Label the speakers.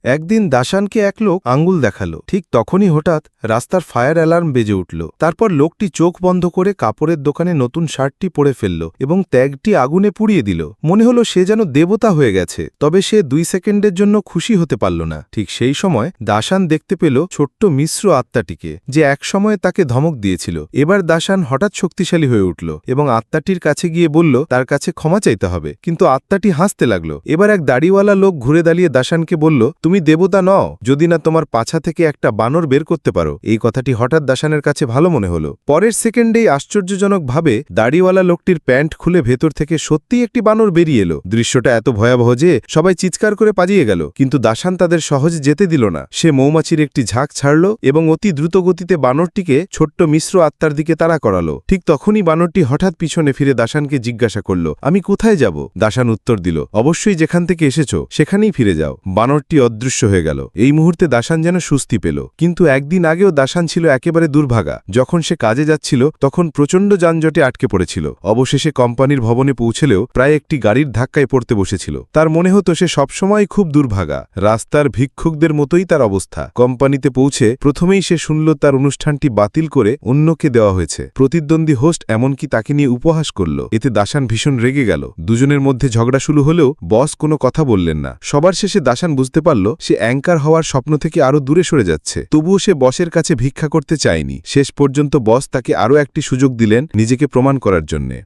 Speaker 1: একদিন দাশানকে এক লোক আঙ্গুল দেখালো। ঠিক তখনই হঠাৎ রাস্তার ফায়ার অ্যালার্ম বেজে উঠল। তারপর লোকটি চোখ বন্ধ করে কাপড়ের দোকানে নতুন শার্টটি পরে ফেলল এবং ত্যাগটি আগুনে পুড়িয়ে দিল। মনে হলো সে যেন দেবতা হয়ে গেছে। তবে সে 2 সেকেন্ডের জন্য খুশি হতে পারল না। ঠিক সেই সময় দাশান দেখতে পেল ছোট্ট মিশ্র আত্মাটিকে, যে এক সময়ে তাকে ধমক দিয়েছিল। এবার দাশান হঠাৎ শক্তিশালী হয়ে উঠল এবং আত্মাটির কাছে গিয়ে বলল তার কাছে ক্ষমা চাইতে হবে। কিন্তু আত্মাটি হাসতে লাগল। এবার এক দাড়িওয়ালা লোক ঘুরে দাঁড়িয়ে দাশানকে বলল, তুমি দেবতা নও যদি না তোমার পাছা থেকে একটা বানর বের করতে পারো। এই কথাটি হঠাৎ দাশানের কাছে ভালো মনে হলো। পরের সেকেন্ডেই আশ্চর্যজনকভাবে দাড়িওয়ালা লোকটির প্যান্ট খুলে ভেতর থেকে সত্যিই একটি বানর বেরিয়ে এলো। দৃশ্যটা এত ভয়াবহ যে সবাই চিৎকার করে পালিয়ে গেল। কিন্তু দাশান তাদের সহজে যেতে দিল না। সে মৌমাছির একটি ঝাঁক ছাড়ল এবং অতি দ্রুত গতিতে বানরটিকে ছোট্ট মিশ্র আত্মার দিকে তাড়া করালো। ঠিক তখনই বানরটি হঠাৎ পিছনে ফিরে দাশানকে জিজ্ঞাসা করল, আমি কোথায় যাব? দাশান উত্তর দিল, অবশ্যই যেখান থেকে এসেছো সেখানেই ফিরে যাও। বানরটি অদৃশ্য হয়ে গেল। এই মুহূর্তে দাশান যেন স্বস্তি পেল। কিন্তু একদিন আগেও দাশান ছিল একেবারে দুর্ভাগা। যখন সে কাজে যাচ্ছিল তখন প্রচণ্ড যানজটে আটকে পড়েছিল। অবশেষে কোম্পানির ভবনে পৌঁছলেও প্রায় একটি গাড়ির ধাক্কায় পড়তে বসেছিল। তার মনে হতো সে সবসময় খুব দুর্ভাগা। রাস্তার ভিক্ষুকদের মতোই তার অবস্থা। কোম্পানিতে পৌঁছে প্রথমেই সে শুনল তার অনুষ্ঠানটি বাতিল করে অন্যকে দেওয়া হয়েছে। প্রতিদ্বন্দ্বী হোস্ট এমনকি তাকে নিয়ে উপহাস করল। এতে দাশান ভীষণ রেগে গেল। দুজনের মধ্যে ঝগড়া শুরু হলেও বস কোনো কথা বললেন না। সবার শেষে দাশান বুঝতে পারল সে অ্যাঙ্কার হওয়ার স্বপ্ন থেকে আরও দূরে সরে যাচ্ছে। তবুও সে বসের কাছে ভিক্ষা করতে চায়নি। শেষ পর্যন্ত বস তাকে আরও একটি সুযোগ দিলেন নিজেকে প্রমাণ করার জন্যে।